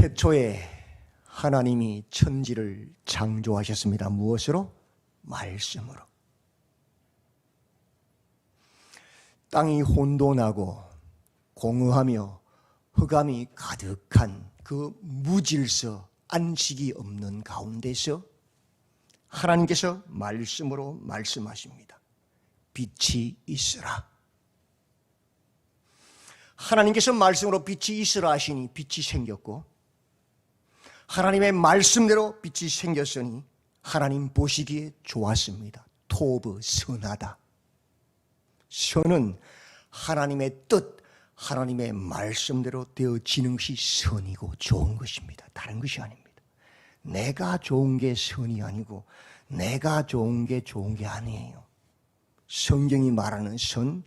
태초에 하나님이 천지를 창조하셨습니다. 무엇으로? 말씀으로. 땅이 혼돈하고 공허하며 흑암이 가득한 그 무질서 안식이 없는 가운데서 하나님께서 말씀으로 말씀하십니다. 빛이 있으라. 하나님께서 말씀으로 빛이 있으라 하시니 빛이 생겼고, 하나님의 말씀대로 빛이 생겼으니 하나님 보시기에 좋았습니다. 토브, 선하다. 선은 하나님의 뜻, 하나님의 말씀대로 되어지는 것이 선이고 좋은 것입니다. 다른 것이 아닙니다. 내가 좋은 게 선이 아니고 내가 좋은 게 아니에요. 성경이 말하는 선,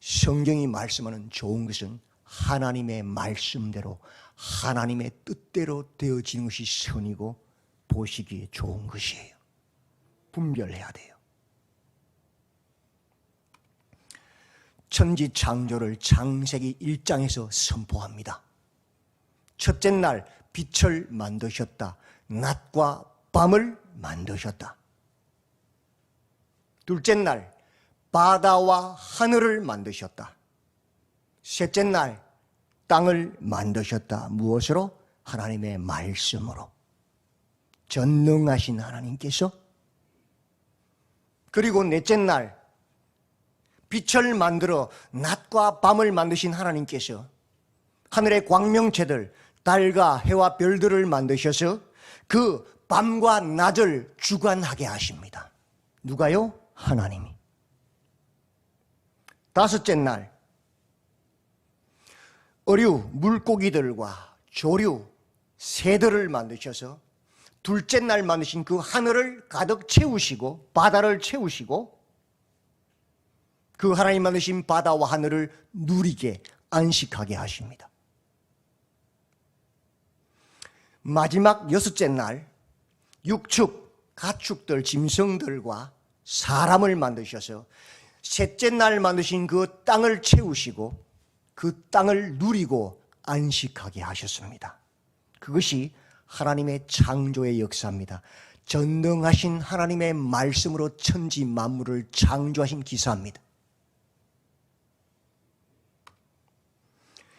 성경이 말씀하는 좋은 것은 하나님의 말씀대로, 하나님의 뜻대로 되어지는 것이 선이고 보시기에 좋은 것이에요. 분별해야 돼요. 천지 창조를 창세기 1장에서 선포합니다. 첫째 날 빛을 만드셨다. 낮과 밤을 만드셨다. 둘째 날 바다와 하늘을 만드셨다. 셋째 날 땅을 만드셨다. 무엇으로? 하나님의 말씀으로. 전능하신 하나님께서. 그리고 넷째 날 빛을 만들어 낮과 밤을 만드신 하나님께서 하늘의 광명체들, 달과 해와 별들을 만드셔서 그 밤과 낮을 주관하게 하십니다. 누가요? 하나님이. 다섯째 날 어류, 물고기들과 조류, 새들을 만드셔서 둘째 날 만드신 그 하늘을 가득 채우시고 바다를 채우시고 그 하나님 만드신 바다와 하늘을 누리게 안식하게 하십니다. 마지막 여섯째 날 육축, 가축들, 짐승들과 사람을 만드셔서 셋째 날 만드신 그 땅을 채우시고 그 땅을 누리고 안식하게 하셨습니다. 그것이 하나님의 창조의 역사입니다. 전능하신 하나님의 말씀으로 천지 만물을 창조하신 기사입니다.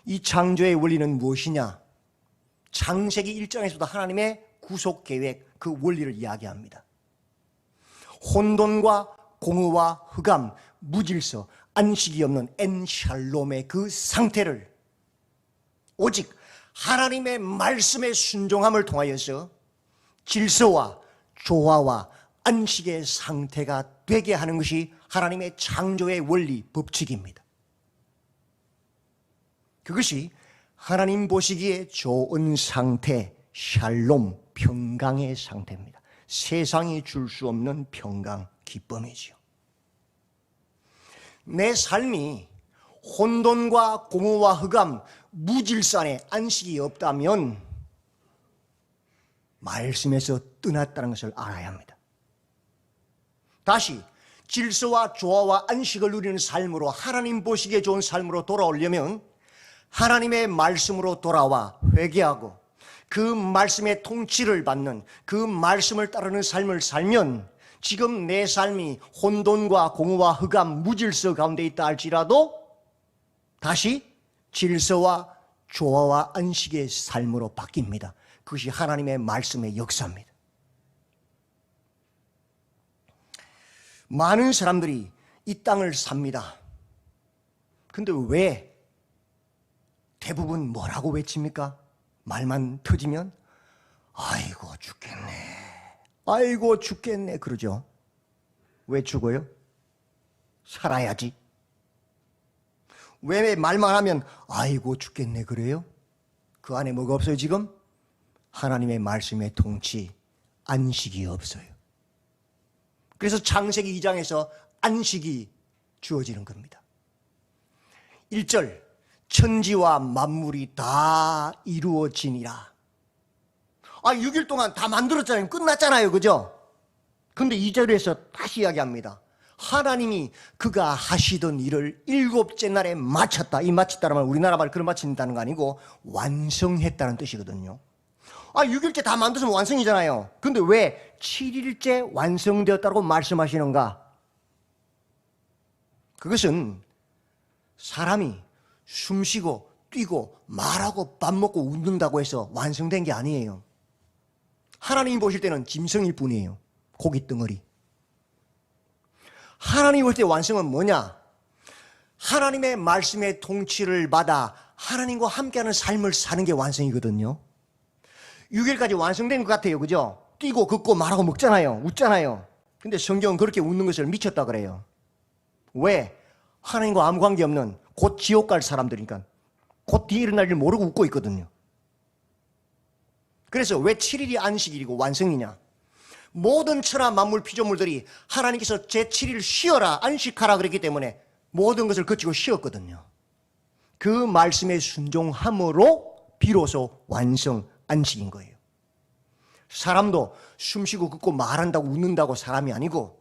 이 창조의 원리는 무엇이냐? 창세기 1장에서도 하나님의 구속 계획, 그 원리를 이야기합니다. 혼돈과 공허와 흑암, 무질서, 안식이 없는 엔샬롬의 그 상태를 오직 하나님의 말씀에 순종함을 통하여서 질서와 조화와 안식의 상태가 되게 하는 것이 하나님의 창조의 원리, 법칙입니다. 그것이 하나님 보시기에 좋은 상태, 샬롬, 평강의 상태입니다. 세상이 줄 수 없는 평강, 기쁨이지요. 내 삶이 혼돈과 공허와 흑암, 무질서 안에 안식이 없다면 말씀에서 떠났다는 것을 알아야 합니다. 다시 질서와 조화와 안식을 누리는 삶으로, 하나님 보시기에 좋은 삶으로 돌아오려면 하나님의 말씀으로 돌아와 회개하고 그 말씀의 통치를 받는, 그 말씀을 따르는 삶을 살면 지금 내 삶이 혼돈과 공허와 흑암, 무질서 가운데 있다 할지라도 다시 질서와 조화와 안식의 삶으로 바뀝니다. 그것이 하나님의 말씀의 역사입니다. 많은 사람들이 이 땅을 삽니다. 근데 왜 대부분 뭐라고 외칩니까? 말만 터지면 아이고 죽겠네, 아이고 죽겠네 그러죠. 왜 죽어요? 살아야지. 왜 말만 하면 아이고 죽겠네 그래요? 그 안에 뭐가 없어요 지금? 하나님의 말씀의 통치, 안식이 없어요. 그래서 창세기 2장에서 안식이 주어지는 겁니다. 1절 천지와 만물이 다 이루어지니라. 6일 동안 다 만들었잖아요. 끝났잖아요. 그죠? 근데 2절에서 다시 이야기합니다. 하나님이 그가 하시던 일을 7째 날에 마쳤다. 이 마쳤다는 말, 우리나라 말 그런 마친다는 거 아니고 완성했다는 뜻이거든요. 6일째 다 만들었으면 완성이잖아요. 근데 왜 7일째 완성되었다고 말씀하시는가? 그것은 사람이 숨쉬고 뛰고 말하고 밥 먹고 웃는다고 해서 완성된 게 아니에요. 하나님이 보실 때는 짐승일 뿐이에요. 고기 덩어리. 하나님이 볼 때 완성은 뭐냐? 하나님의 말씀의 통치를 받아 하나님과 함께하는 삶을 사는 게 완성이거든요. 6일까지 완성된 것 같아요. 그죠? 뛰고 걷고 말하고 먹잖아요. 웃잖아요. 근데 성경은 그렇게 웃는 것을 미쳤다 그래요. 왜? 하나님과 아무 관계없는 곧 지옥 갈 사람들이니까 곧 뒤에 일어날 일 모르고 웃고 있거든요. 그래서 왜 7일이 안식일이고 완성이냐? 모든 천하 만물 피조물들이 하나님께서 제7일 쉬어라 안식하라 그랬기 때문에 모든 것을 거치고 쉬었거든요. 그 말씀에 순종함으로 비로소 완성 안식인 거예요. 사람도 숨쉬고 걷고 말한다고 웃는다고 사람이 아니고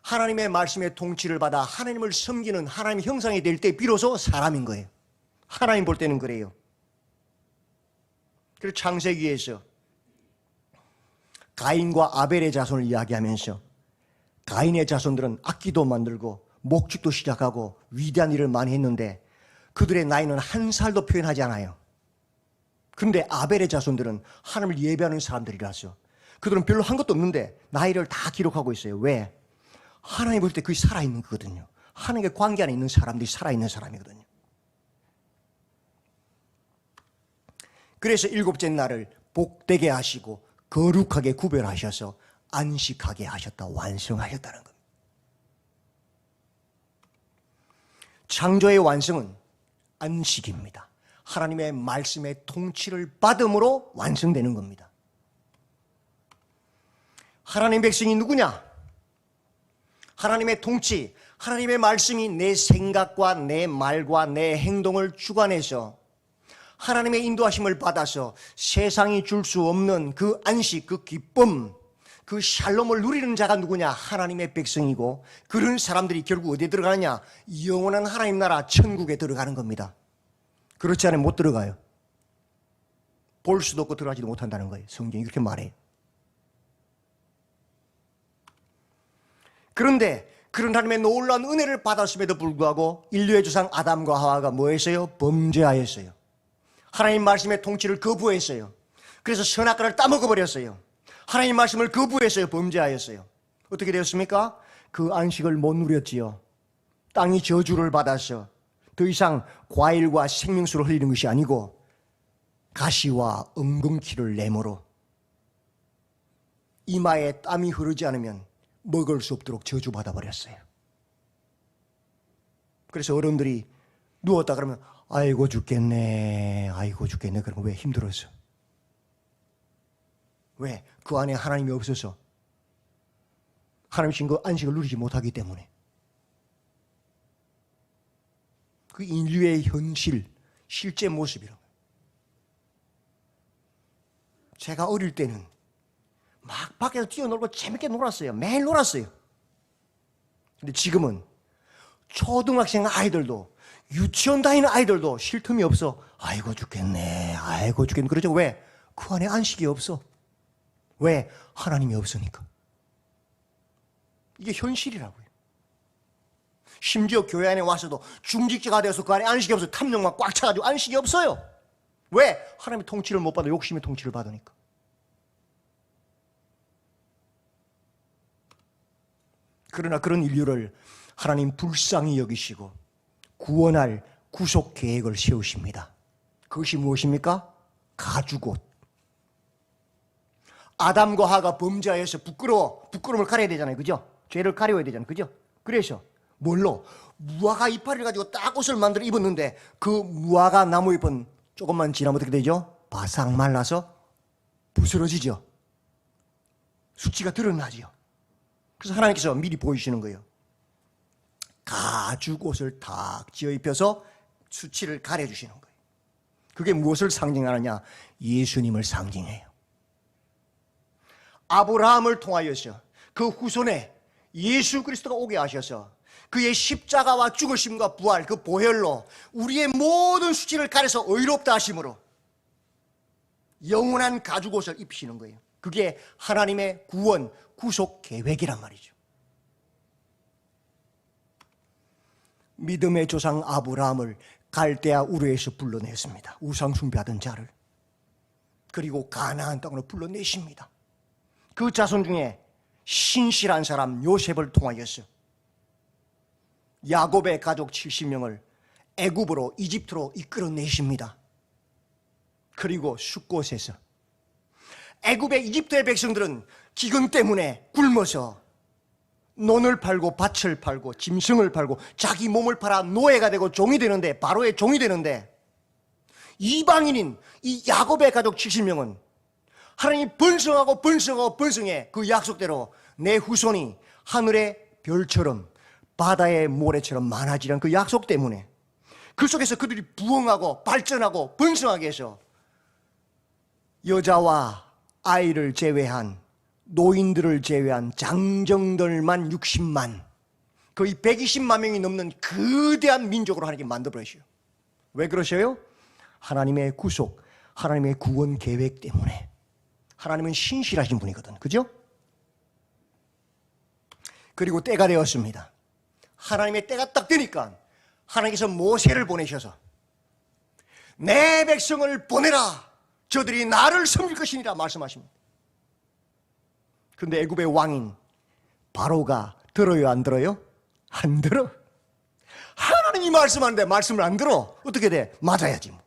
하나님의 말씀의 통치를 받아 하나님을 섬기는 하나님의 형상이 될 때 비로소 사람인 거예요. 하나님 볼 때는 그래요. 그래서 창세기에서 가인과 아벨의 자손을 이야기하면서 가인의 자손들은 악기도 만들고 목축도 시작하고 위대한 일을 많이 했는데 그들의 나이는 한 살도 표현하지 않아요. 그런데 아벨의 자손들은 하나님을 예배하는 사람들이라서 그들은 별로 한 것도 없는데 나이를 다 기록하고 있어요. 왜? 하나님 볼 때 그게 살아있는 거거든요. 하나님과 관계 안에 있는 사람들이 살아있는 사람이거든요. 그래서 7째 날을 복되게 하시고 거룩하게 구별하셔서 안식하게 하셨다, 완성하셨다는 겁니다. 창조의 완성은 안식입니다. 하나님의 말씀의 통치를 받음으로 완성되는 겁니다. 하나님의 백성이 누구냐? 하나님의 통치, 하나님의 말씀이 내 생각과 내 말과 내 행동을 주관해서 하나님의 인도하심을 받아서 세상이 줄 수 없는 그 안식, 그 기쁨, 그 샬롬을 누리는 자가 누구냐? 하나님의 백성이고 그런 사람들이 결국 어디에 들어가느냐? 영원한 하나님 나라 천국에 들어가는 겁니다. 그렇지 않으면 못 들어가요. 볼 수도 없고 들어가지도 못한다는 거예요. 성경이 그렇게 말해요. 그런데 그런 하나님의 놀라운 은혜를 받았음에도 불구하고 인류의 조상 아담과 하와가 뭐 했어요? 범죄하였어요. 하나님 말씀의 통치를 거부했어요. 그래서 선악과를 따먹어버렸어요. 하나님 말씀을 거부했어요. 범죄하였어요. 어떻게 되었습니까? 그 안식을 못 누렸지요. 땅이 저주를 받아서 더 이상 과일과 생명수를 흘리는 것이 아니고 가시와 엉겅퀴를 내모로 이마에 땀이 흐르지 않으면 먹을 수 없도록 저주받아 버렸어요. 그래서 어른들이 누웠다 그러면 아이고 죽겠네, 아이고 죽겠네. 그러면 왜? 힘들어서. 왜? 그 안에 하나님이 없어서 하나님 신 그 안식을 누리지 못하기 때문에. 그 인류의 현실, 실제 모습이라고. 제가 어릴 때는 막 밖에서 뛰어놀고 재밌게 놀았어요. 매일 놀았어요. 근데 지금은 초등학생 아이들도 유치원 다니는 아이들도 쉴 틈이 없어. 아이고 죽겠네, 아이고 죽겠네. 그러죠. 왜? 그 안에 안식이 없어. 왜? 하나님이 없으니까. 이게 현실이라고요. 심지어 교회 안에 와서도 중직자가 되어서 그 안에 안식이 없어요. 탐욕만 꽉 차가지고 안식이 없어요. 왜? 하나님의 통치를 못 받아. 욕심의 통치를 받으니까. 그러나 그런 인류를 하나님 불쌍히 여기시고 구원할 구속 계획을 세우십니다. 그것이 무엇입니까? 가죽옷. 아담과 하가 범죄하여서 부끄러움을 가려야 되잖아요. 그죠? 죄를 가려야 되잖아요. 그죠? 그래서 뭘로? 무화과 이파리를 가지고 딱 옷을 만들어 입었는데 그 무화과 나무 잎은 조금만 지나면 어떻게 되죠? 바싹 말라서 부스러지죠. 수치가 드러나죠. 그래서 하나님께서 미리 보이시는 거예요. 가죽 옷을 탁 지어 입혀서 수치를 가려주시는 거예요. 그게 무엇을 상징하느냐? 예수님을 상징해요. 아브라함을 통하여서 그 후손에 예수 그리스도가 오게 하셔서 그의 십자가와 죽으심과 부활, 그 보혈로 우리의 모든 수치를 가려서 의롭다 하심으로 영원한 가죽옷을 입히시는 거예요. 그게 하나님의 구원, 구속 계획이란 말이죠. 믿음의 조상 아브라함을 갈대아 우르에서 불러냈습니다. 우상 숭배하던 자를. 그리고 가나안 땅으로 불러내십니다. 그 자손 중에 신실한 사람 요셉을 통하여서 야곱의 가족 70명을 애굽으로, 이집트로 이끌어내십니다. 그리고 숫곳에서 애굽의 이집트의 백성들은 기근 때문에 굶어서 논을 팔고 밭을 팔고 짐승을 팔고 자기 몸을 팔아 노예가 되고 종이 되는데, 바로의 종이 되는데, 이방인인 이 야곱의 가족 70명은 하나님이 번성하고 번성하고 번성해 그 약속대로 내 후손이 하늘의 별처럼 바다의 모래처럼 많아지는 그 약속 때문에 그 속에서 그들이 부흥하고 발전하고 번성하게 해서 여자와 아이를 제외한, 노인들을 제외한 장정들만 60만, 거의 120만 명이 넘는 거대한 민족으로 하나님께 만들어버리셔요. 왜 그러셔요? 하나님의 구속, 하나님의 구원 계획 때문에. 하나님은 신실하신 분이거든, 그죠? 그리고 때가 되었습니다. 하나님의 때가 딱 되니까 하나님께서 모세를 보내셔서 내 백성을 보내라, 저들이 나를 섬길 것이니라 말씀하십니다. 근데 애굽의 왕인 바로가 들어요, 안 들어요? 안 들어. 하나님이 말씀하는데 말씀을 안 들어. 어떻게 돼? 맞아야지 뭐.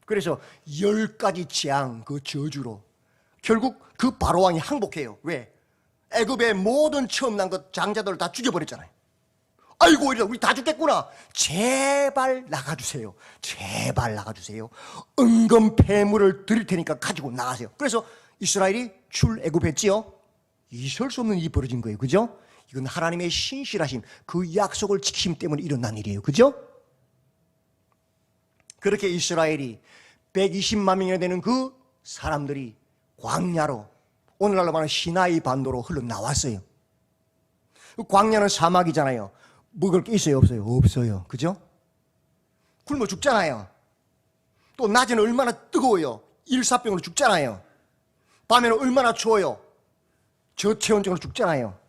그래서 10가지 재앙, 그 저주로 결국 그 바로 왕이 항복해요. 왜? 애굽의 모든 처음 난 것 장자들을 다 죽여버렸잖아요. 아이고, 우리 다 죽겠구나. 제발 나가주세요. 제발 나가주세요. 은금 폐물을 드릴 테니까 가지고 나가세요. 그래서 이스라엘이 출애굽했지요. 있을 수 없는 일이 벌어진 거예요, 그죠? 이건 하나님의 신실하심, 그 약속을 지키심 때문에 일어난 일이에요, 그죠? 그렇게 이스라엘이 120만 명이나 되는 그 사람들이 광야로, 오늘날로 말하는 시나이 반도로 흘러나왔어요. 광야는 사막이잖아요. 먹을 게 있어요, 없어요? 없어요, 그죠? 굶어 죽잖아요. 또 낮에는 얼마나 뜨거워요. 일사병으로 죽잖아요. 밤에는 얼마나 추워요. 저체온증으로 죽잖아요.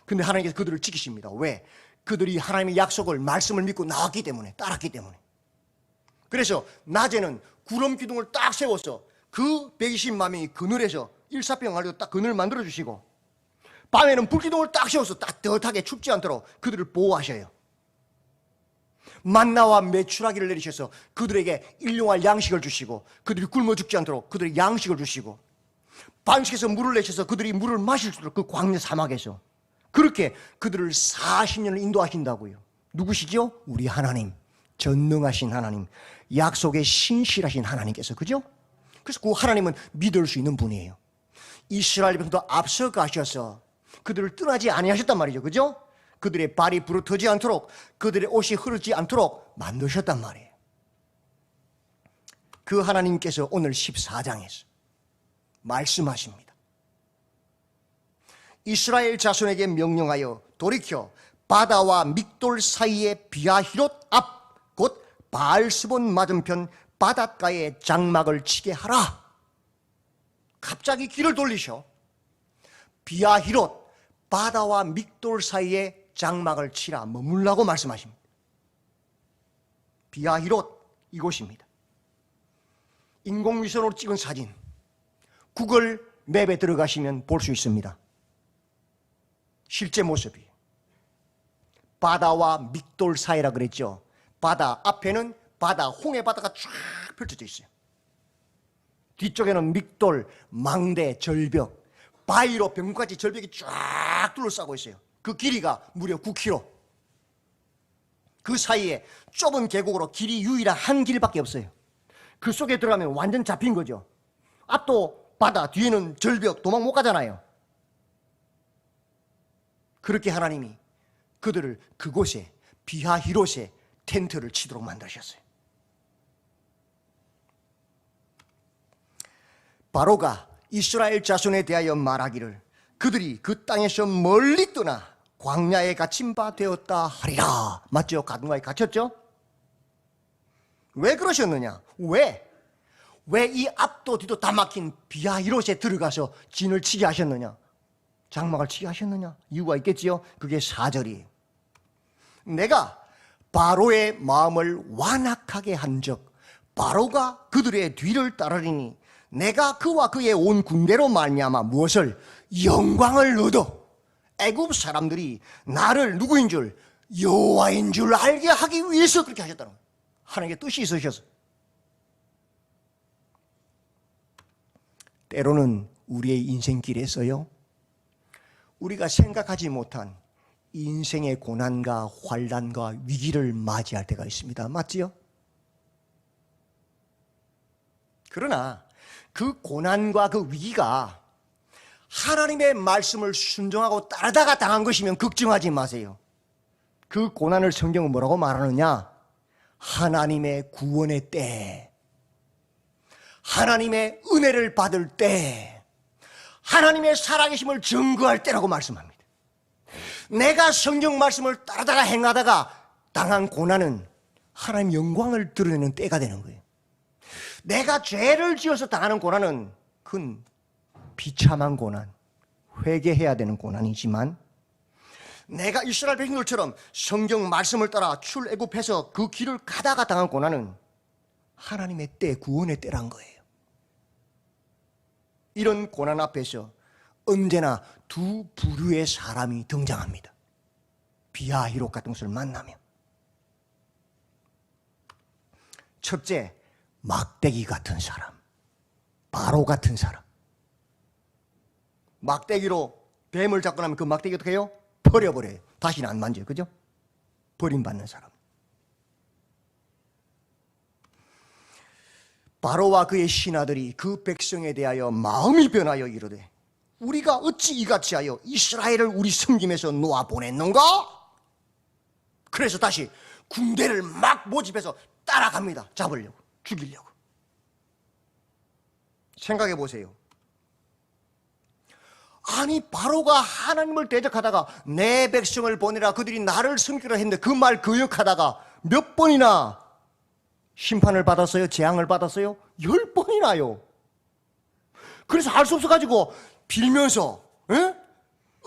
근데 하나님께서 그들을 지키십니다. 왜? 그들이 하나님의 약속을, 말씀을 믿고 나왔기 때문에, 따랐기 때문에. 그래서 낮에는 구름 기둥을 딱 세워서 그 120만 명이 그늘에서 일사병 가지고 딱 그늘 만들어 주시고, 밤에는 불기둥을 딱 세워서 따뜻하게 춥지 않도록 그들을 보호하셔요. 만나와 메추라기를 내리셔서 그들에게 일용할 양식을 주시고, 그들이 굶어 죽지 않도록 그들에게 양식을 주시고, 반석에서 물을 내셔서 그들이 물을 마실 수 있도록 그 광야 사막에서 그렇게 그들을 40년을 인도하신다고요. 누구시죠? 우리 하나님, 전능하신 하나님, 약속에 신실하신 하나님께서, 그죠? 그래서 그 하나님은 믿을 수 있는 분이에요. 이스라엘 백성도 앞서 가셔서 그들을 떠나지 아니하셨단 말이죠, 그죠? 그들의 발이 부르트지 않도록, 그들의 옷이 흐르지 않도록 만드셨단 말이에요. 그 하나님께서 오늘 14장에서 말씀하십니다. 이스라엘 자손에게 명령하여 돌이켜 바다와 믹돌 사이의 비아히롯 앞, 곧 바알스본 맞은편 바닷가에 장막을 치게 하라. 갑자기 길을 돌리셔. 비아히롯, 바다와 믹돌 사이에 장막을 치라, 머물라고 말씀하십니다. 비아히롯, 이곳입니다. 인공위성으로 찍은 사진, 구글 맵에 들어가시면 볼 수 있습니다. 실제 모습이. 바다와 믹돌 사이라 그랬죠. 바다 앞에는 바다, 홍해 바다가 쫙 펼쳐져 있어요. 뒤쪽에는 믹돌, 망대, 절벽, 바위로 벽까지 절벽이 쫙 둘러싸고 있어요. 그 길이가 무려 9km. 그 사이에 좁은 계곡으로 길이 유일한 한 길밖에 없어요. 그 속에 들어가면 완전 잡힌 거죠. 앞도 바다, 뒤에는 절벽, 도망 못 가잖아요. 그렇게 하나님이 그들을 그곳에, 비하히롯에 텐트를 치도록 만드셨어요. 바로가 이스라엘 자손에 대하여 말하기를 그들이 그 땅에서 멀리 떠나 광야에 갇힌 바 되었다 하리라. 맞죠? 가든가에 갇혔죠? 왜 그러셨느냐? 왜? 왜 이 앞도 뒤도 다 막힌 비하히롯에 들어가서 진을 치게 하셨느냐? 장막을 치게 하셨느냐? 이유가 있겠지요. 그게 4절이에요. 내가 바로의 마음을 완악하게 한 적 바로가 그들의 뒤를 따르리니 내가 그와 그의 온 군대로 말미암아 무엇을? 영광을 얻어 애굽 사람들이 나를 누구인 줄? 여호와인 줄 알게 하기 위해서 그렇게 하셨다는 거예요. 하나님의 뜻이 있으셔서. 때로는 우리의 인생길에서요, 우리가 생각하지 못한 인생의 고난과 환난과 위기를 맞이할 때가 있습니다. 맞지요? 그러나 그 고난과 그 위기가 하나님의 말씀을 순종하고 따르다가 당한 것이면 걱정하지 마세요. 그 고난을 성경은 뭐라고 말하느냐? 하나님의 구원의 때, 하나님의 은혜를 받을 때, 하나님의 살아계심을 증거할 때라고 말씀합니다. 내가 성경 말씀을 따르다가 행하다가 당한 고난은 하나님 영광을 드러내는 때가 되는 거예요. 내가 죄를 지어서 당하는 고난은 그건 비참한 고난, 회개해야 되는 고난이지만, 내가 이스라엘 백성들처럼 성경 말씀을 따라 출애굽해서 그 길을 가다가 당한 고난은 하나님의 때, 구원의 때란 거예요. 이런 고난 앞에서 언제나 두 부류의 사람이 등장합니다. 비하히롯 같은 것을 만나면. 첫째, 막대기 같은 사람, 바로 같은 사람. 막대기로 뱀을 잡고 나면 그 막대기 어떻게 해요? 버려버려요. 다시는 안 만져요. 그죠? 버림받는 사람. 바로와 그의 신하들이 그 백성에 대하여 마음이 변하여 이르되 우리가 어찌 이같이 하여 이스라엘을 우리 섬김에서 놓아보냈는가? 그래서 다시 군대를 막 모집해서 따라갑니다. 잡으려고, 죽이려고. 생각해 보세요. 아니, 바로가 하나님을 대적하다가 내 백성을 보내라, 그들이 나를 섬기라 했는데 그 말 거역하다가 몇 번이나 심판을 받았어요? 재앙을 받았어요? 10번이나요. 그래서 알 수 없어가지고 빌면서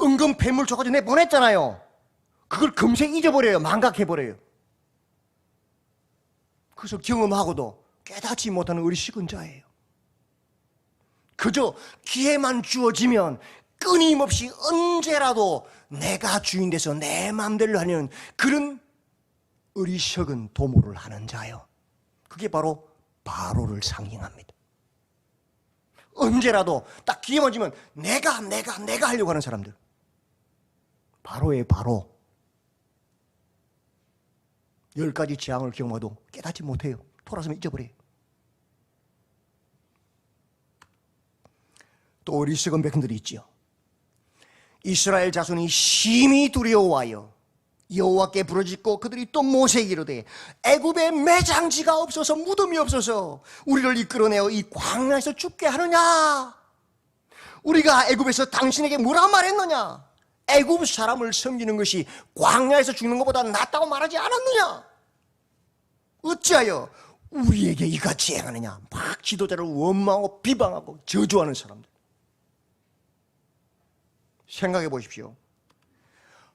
은근 폐물 줘가지고 내보냈잖아요. 그걸 금세 잊어버려요. 망각해버려요. 그래서 경험하고도 깨닫지 못하는 어리석은 자예요. 그저 기회만 주어지면 끊임없이 언제라도 내가 주인 돼서 내 마음대로 하는 그런 어리석은 도모를 하는 자요. 그게 바로 바로를 상징합니다. 언제라도 딱 기회만 주면 내가 하려고 하는 사람들. 바로의 바로. 10가지 재앙을 경험해도 깨닫지 못해요. 돌아서면 잊어버려요. 또 어리석은 백성들이 있지요. 이스라엘 자손이 심히 두려워하여 여호와께 부르짖고 그들이 또 모세에게 이르되 애굽에 매장지가 없어서 무덤이 없어서 우리를 이끌어내어 이 광야에서 죽게 하느냐? 우리가 애굽에서 당신에게 뭐라 말했느냐? 애굽 사람을 섬기는 것이 광야에서 죽는 것보다 낫다고 말하지 않았느냐? 어찌하여 우리에게 이같이 행하느냐? 막 지도자를 원망하고 비방하고 저주하는 사람들. 생각해 보십시오.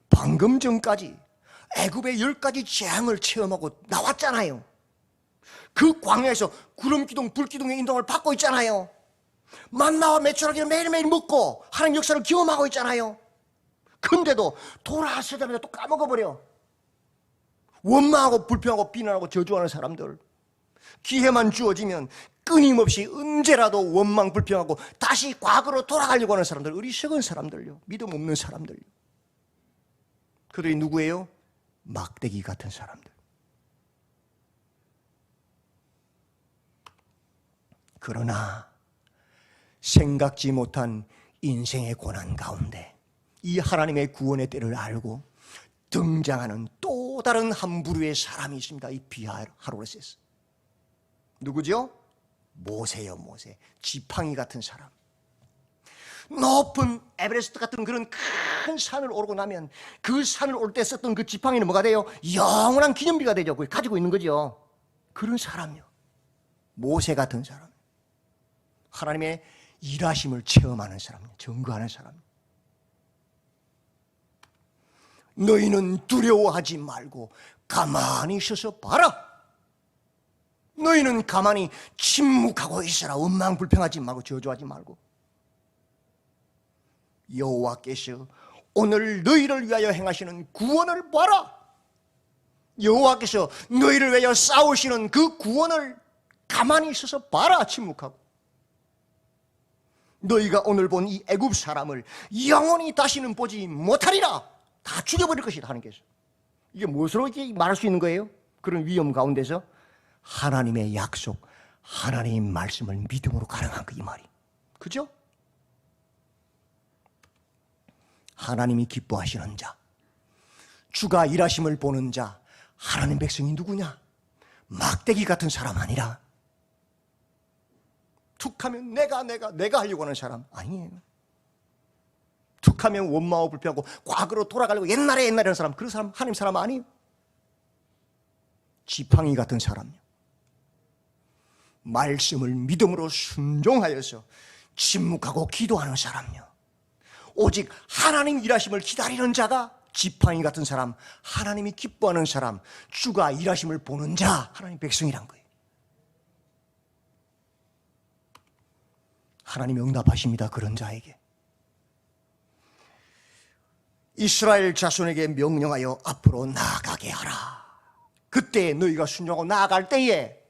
방금 전까지 애굽의 10가지 재앙을 체험하고 나왔잖아요. 그 광야에서 구름기둥, 불기둥의 인도를 받고 있잖아요. 만나와 메추라기를 매일매일 먹고 하나님 역사를 경험하고 있잖아요. 근데도 돌아서자마자 또 까먹어버려. 원망하고 불평하고 비난하고 저주하는 사람들. 기회만 주어지면 끊임없이 언제라도 원망 불평하고 다시 과거로 돌아가려고 하는 사람들, 어리석은 사람들요, 믿음 없는 사람들요. 그들이 누구예요? 막대기 같은 사람들. 그러나 생각지 못한 인생의 고난 가운데 이 하나님의 구원의 때를 알고 등장하는 또 다른 한 부류의 사람이 있습니다. 이 비하히롯에서. 누구죠? 모세요, 모세. 지팡이 같은 사람. 높은 에베레스트 같은 그런 큰 산을 오르고 나면 그 산을 올 때 썼던 그 지팡이는 뭐가 돼요? 영원한 기념비가 되죠. 그걸 가지고 있는 거죠. 그런 사람이요. 모세 같은 사람. 하나님의 일하심을 체험하는 사람이에요. 증거하는 사람. 너희는 두려워하지 말고 가만히 있어서 봐라. 너희는 가만히 침묵하고 있어라. 원망불평하지 말고 저주하지 말고. 여호와께서 오늘 너희를 위하여 행하시는 구원을 봐라. 여호와께서 너희를 위하여 싸우시는 그 구원을 가만히 있어서 봐라. 침묵하고. 너희가 오늘 본 이 애굽 사람을 영원히 다시는 보지 못하리라. 다 죽여버릴 것이다 하나님께서. 이게 무엇으로 이렇게 말할 수 있는 거예요? 그런 위험 가운데서 하나님의 약속, 하나님의 말씀을 믿음으로 가능한 그 이 말이. 그죠? 하나님이 기뻐하시는 자, 주가 일하심을 보는 자, 하나님 백성이 누구냐? 막대기 같은 사람 아니라 툭하면 내가 하려고 하는 사람 아니에요. 툭하면 원망하고 불평하고 과거로 돌아가려고 옛날에 하는 사람, 그런 사람 하나님 사람 아니에요. 지팡이 같은 사람이요. 말씀을 믿음으로 순종하여서 침묵하고 기도하는 사람이요. 오직 하나님 일하심을 기다리는 자가 지팡이 같은 사람, 하나님이 기뻐하는 사람, 주가 일하심을 보는 자, 하나님 백성이란 거예요. 하나님이 응답하십니다. 그런 자에게. 이스라엘 자손에게 명령하여 앞으로 나아가게 하라. 그때 너희가 순종하고 나아갈 때에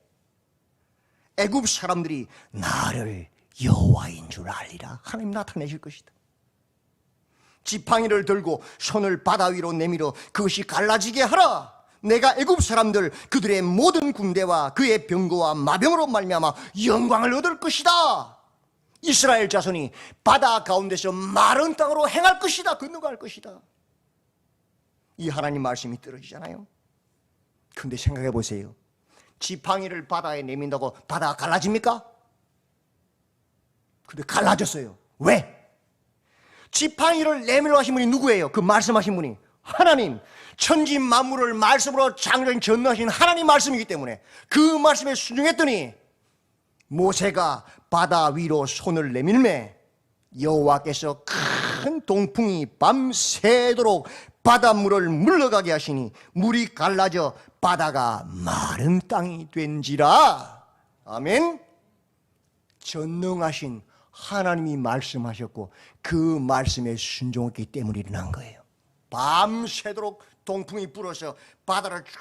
애굽 사람들이 나를 여호와인 줄 알리라. 하나님 나타내실 것이다. 지팡이를 들고 손을 바다 위로 내밀어 그것이 갈라지게 하라. 내가 애굽 사람들 그들의 모든 군대와 그의 병거와 마병으로 말미암아 영광을 얻을 것이다. 이스라엘 자손이 바다 가운데서 마른 땅으로 행할 것이다. 건너갈 것이다. 이 하나님 말씀이 떨어지잖아요. 근데 생각해 보세요. 지팡이를 바다에 내민다고 바다가 갈라집니까? 근데 갈라졌어요. 왜? 지팡이를 내밀어 하신 분이 누구예요? 그 말씀하신 분이 하나님, 천지 만물을 말씀으로 창조하신 전능하신 하나님 말씀이기 때문에 그 말씀에 순종했더니 모세가 바다 위로 손을 내밀매 여호와께서 큰 동풍이 밤새도록 바닷물을 물러가게 하시니 물이 갈라져 바다가 마른 땅이 된지라. 아멘. 전능하신 하나님이 말씀하셨고 그 말씀에 순종했기 때문에 일어난 거예요. 밤새도록 동풍이 불어서 바다를 쫙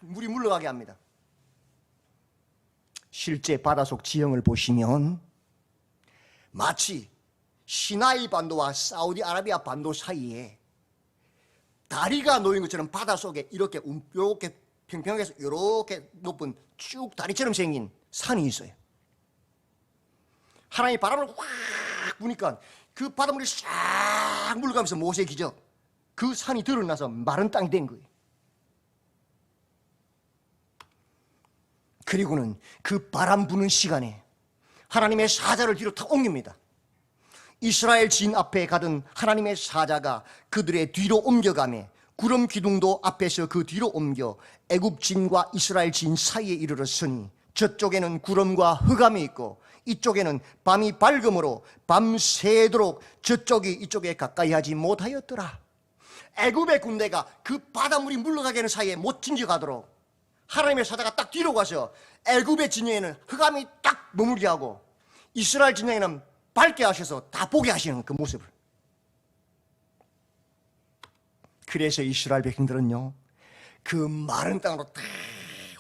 물이 물러가게 합니다. 실제 바닷속 지형을 보시면 마치 시나이 반도와 사우디아라비아 반도 사이에 다리가 놓인 것처럼 바닷속에 이렇게 평평해서 이렇게 높은 쭉 다리처럼 생긴 산이 있어요. 하나님이 바람을 확 부니까 그 바닷물이 싹 물러가면서 모세의 기적, 그 산이 드러나서 마른 땅이 된 거예요. 그리고는 그 바람 부는 시간에 하나님의 사자를 뒤로 탁 옮깁니다. 이스라엘 진 앞에 가던 하나님의 사자가 그들의 뒤로 옮겨가며 구름 기둥도 앞에서 그 뒤로 옮겨 애굽 진과 이스라엘 진 사이에 이르렀으니 저쪽에는 구름과 흑암이 있고 이쪽에는 밤이 밝음으로 밤새도록 저쪽이 이쪽에 가까이 하지 못하였더라. 애굽의 군대가 그 바닷물이 물러가게 하는 사이에 못 진격하도록 하나님의 사자가 딱 뒤로 가서 애굽의 진영에는 흑암이 딱 머물게 하고 이스라엘 진영에는 밝게 하셔서 다 보게 하시는 그 모습을. 그래서 이스라엘 백성들은요 그 마른 땅으로 딱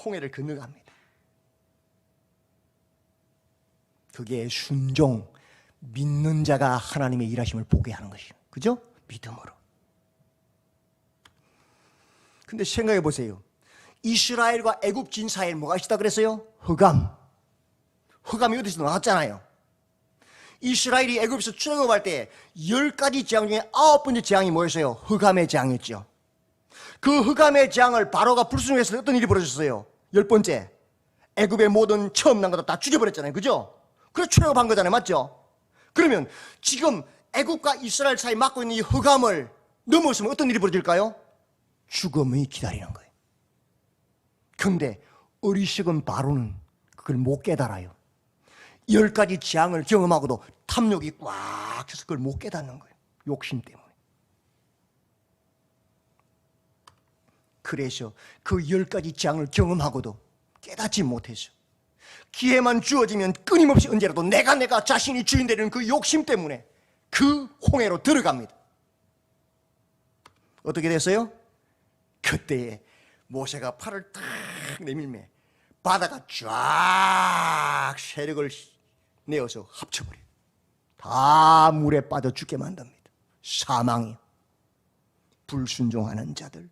홍해를 건너갑니다. 그게 순종, 믿는 자가 하나님의 일하심을 보게 하는 것이에요. 그죠? 믿음으로. 근데 생각해 보세요. 이스라엘과 애굽 진 사이에 뭐가 있다 그랬어요? 흑암. 흑암이 어디서 나왔잖아요. 이스라엘이 애굽에서 출애굽할 때 10가지 재앙 중에 9번째 재앙이 뭐였어요? 흑암의 재앙이었죠. 그 흑암의 재앙을 바로가 불순종해서 어떤 일이 벌어졌어요? 10번째, 애굽의 모든 처음 난 것도 다 죽여버렸잖아요. 그죠? 그래서 출애굽한 거잖아요. 맞죠? 그러면 지금 애굽과 이스라엘 사이 막고 있는 이 흑암을 넘어서면 어떤 일이 벌어질까요? 죽음이 기다리는 거예요. 그런데 어리석은 바로는 그걸 못 깨달아요. 10가지 재앙을 경험하고도 탐욕이 꽉 차서 그걸 못 깨닫는 거예요. 욕심 때문에. 그래서 그 10가지 재앙을 경험하고도 깨닫지 못해서 기회만 주어지면 끊임없이 언제라도 내가 자신이 주인 되는 그 욕심 때문에 그 홍해로 들어갑니다. 어떻게 됐어요? 그때에 모세가 팔을 탁 내밀매 바다가 쫙 세력을 내어서 합쳐버려요. 다 물에 빠져 죽게 만듭니다. 사망이요. 불순종하는 자들,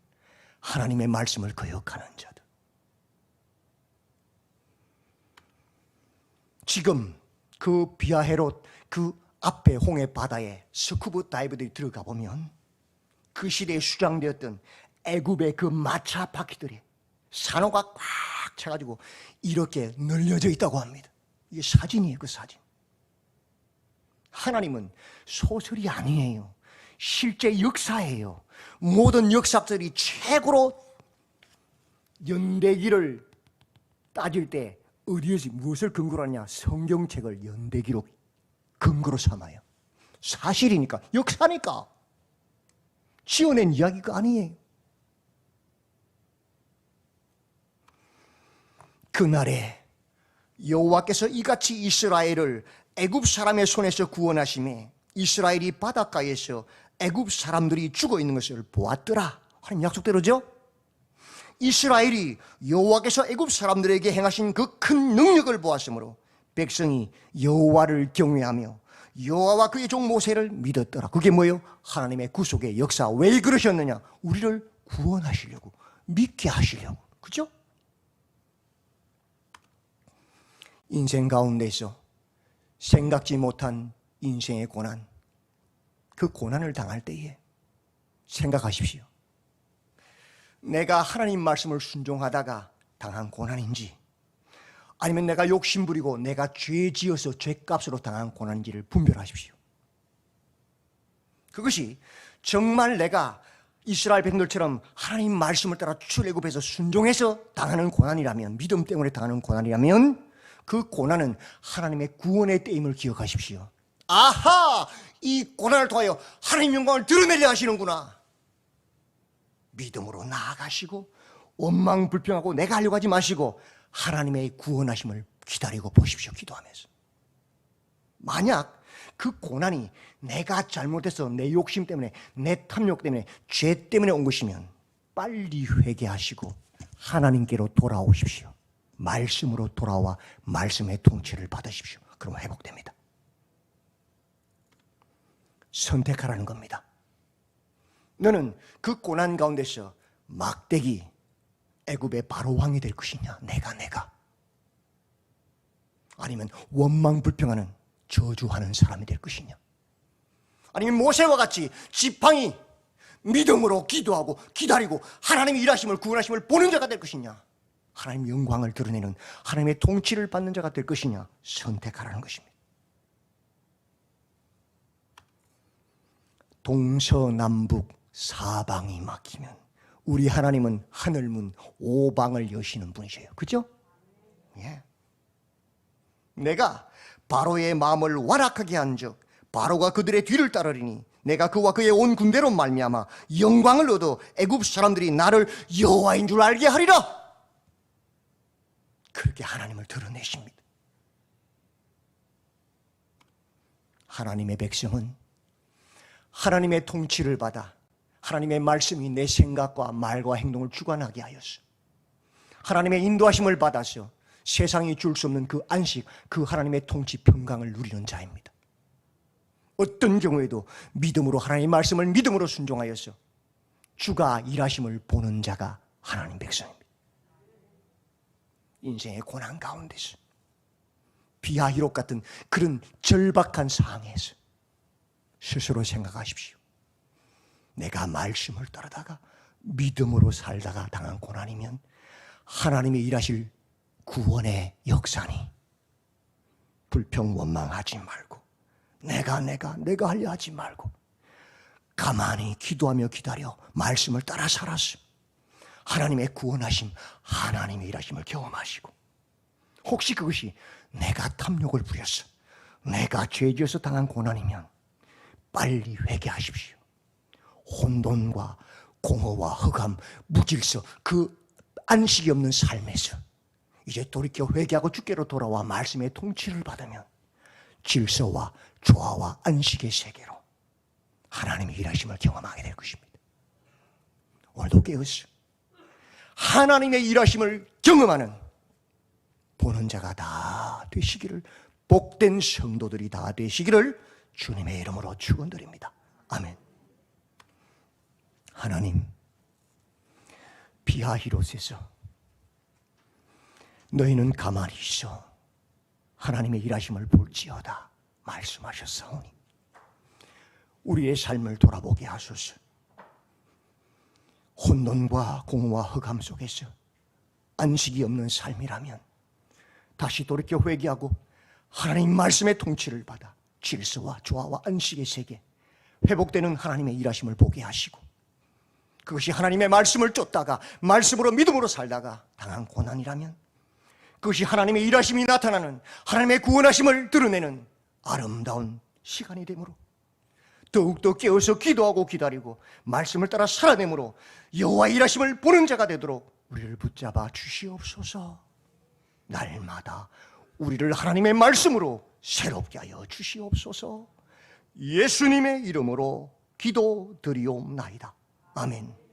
하나님의 말씀을 거역하는 자들. 지금 그 비아헤롯 그 앞에 홍해 바다에 스쿠버 다이버들이 들어가 보면 그 시대에 수장되었던 애굽의 그 마차 바퀴들이 산호가 꽉 차가지고 이렇게 늘려져 있다고 합니다. 이게 사진이에요. 그 사진. 하나님은 소설이 아니에요. 실제 역사예요. 모든 역사들이 최고로 연대기를 따질 때 어디에서 무엇을 근거로 하냐? 성경책을 연대기로 근거로 삼아요. 사실이니까, 역사니까. 지어낸 이야기가 아니에요. 그날에 여호와께서 이같이 이스라엘을 애굽 사람의 손에서 구원하심에 이스라엘이 바닷가에서 애굽 사람들이 죽어 있는 것을 보았더라 하는 약속대로죠. 이스라엘이 여호와께서 애굽 사람들에게 행하신 그 큰 능력을 보았으므로 백성이 여호와를 경외하며 여호와와 그의 종 모세를 믿었더라. 그게 뭐예요? 하나님의 구속의 역사. 왜 그러셨느냐? 우리를 구원하시려고, 믿게 하시려고. 그죠? 인생 가운데서 생각지 못한 인생의 고난, 그 고난을 당할 때에 생각하십시오. 내가 하나님 말씀을 순종하다가 당한 고난인지, 아니면 내가 욕심부리고 내가 죄 지어서 죄값으로 당한 고난인지를 분별하십시오. 그것이 정말 내가 이스라엘 백성들처럼 하나님 말씀을 따라 출애굽해서 순종해서 당하는 고난이라면, 믿음 때문에 당하는 고난이라면 그 고난은 하나님의 구원의 때임을 기억하십시오. 아하! 이 고난을 통하여 하나님 영광을 드러내려 하시는구나. 믿음으로 나아가시고 원망 불평하고 내가 하려고 하지 마시고 하나님의 구원하심을 기다리고 보십시오. 기도하면서. 만약 그 고난이 내가 잘못해서 내 욕심 때문에, 내 탐욕 때문에, 죄 때문에 온 것이면 빨리 회개하시고 하나님께로 돌아오십시오. 말씀으로 돌아와 말씀의 통치를 받으십시오. 그럼 회복됩니다. 선택하라는 겁니다. 너는 그 고난 가운데서 막대기 애굽의 바로 왕이 될 것이냐? 내가 아니면 원망 불평하는 저주하는 사람이 될 것이냐? 아니면 모세와 같이 지팡이 믿음으로 기도하고 기다리고 하나님의 일하심을 구원하심을 보는 자가 될 것이냐? 하나님의 영광을 드러내는 하나님의 통치를 받는 자가 될 것이냐? 선택하라는 것입니다. 동서남북 사방이 막히면 우리 하나님은 하늘문 오방을 여시는 분이세요. 그죠? 예. 내가 바로의 마음을 완악하게 한즉 바로가 그들의 뒤를 따르리니 내가 그와 그의 온 군대로 말미암아 영광을 얻어 애굽 사람들이 나를 여호와인 줄 알게 하리라. 그렇게 하나님을 드러내십니다. 하나님의 백성은 하나님의 통치를 받아 하나님의 말씀이 내 생각과 말과 행동을 주관하게 하였어. 하나님의 인도하심을 받아서 세상이 줄 수 없는 그 안식, 그 하나님의 통치 평강을 누리는 자입니다. 어떤 경우에도 믿음으로 하나님의 말씀을 믿음으로 순종하여서 주가 일하심을 보는 자가 하나님 백성입니다. 인생의 고난 가운데서 비아히롯 같은 그런 절박한 상황에서 스스로 생각하십시오. 내가 말씀을 따르다가 믿음으로 살다가 당한 고난이면 하나님이 일하실 구원의 역사니 불평 원망하지 말고 내가 하려 하지 말고 가만히 기도하며 기다려 말씀을 따라 살았어. 하나님의 구원하심, 하나님의 일하심을 경험하시고 혹시 그것이 내가 탐욕을 부렸어, 내가 죄지어서 당한 고난이면 빨리 회개하십시오. 혼돈과 공허와 흑암, 무질서, 그 안식이 없는 삶에서 이제 돌이켜 회개하고 주께로 돌아와 말씀의 통치를 받으면 질서와 조화와 안식의 세계로 하나님의 일하심을 경험하게 될 것입니다. 오늘도 깨어서 하나님의 일하심을 경험하는 보는 자가 다 되시기를, 복된 성도들이 다 되시기를 주님의 이름으로 축원드립니다. 아멘. 하나님, 비하히롯에서 너희는 가만히 있어 하나님의 일하심을 볼지어다 말씀하셨사오니 우리의 삶을 돌아보게 하소서. 혼돈과 공허와 흑암 속에서 안식이 없는 삶이라면 다시 돌이켜 회개하고 하나님 말씀의 통치를 받아 질서와 조화와 안식의 세계, 회복되는 하나님의 일하심을 보게 하시고, 그것이 하나님의 말씀을 쫓다가 말씀으로 믿음으로 살다가 당한 고난이라면 그것이 하나님의 일하심이 나타나는, 하나님의 구원하심을 드러내는 아름다운 시간이 되므로 더욱더 깨어서 기도하고 기다리고 말씀을 따라 살아내므로 여호와의 일하심을 보는 자가 되도록 우리를 붙잡아 주시옵소서. 날마다 우리를 하나님의 말씀으로 새롭게 하여 주시옵소서. 예수님의 이름으로 기도드리옵나이다. 아멘.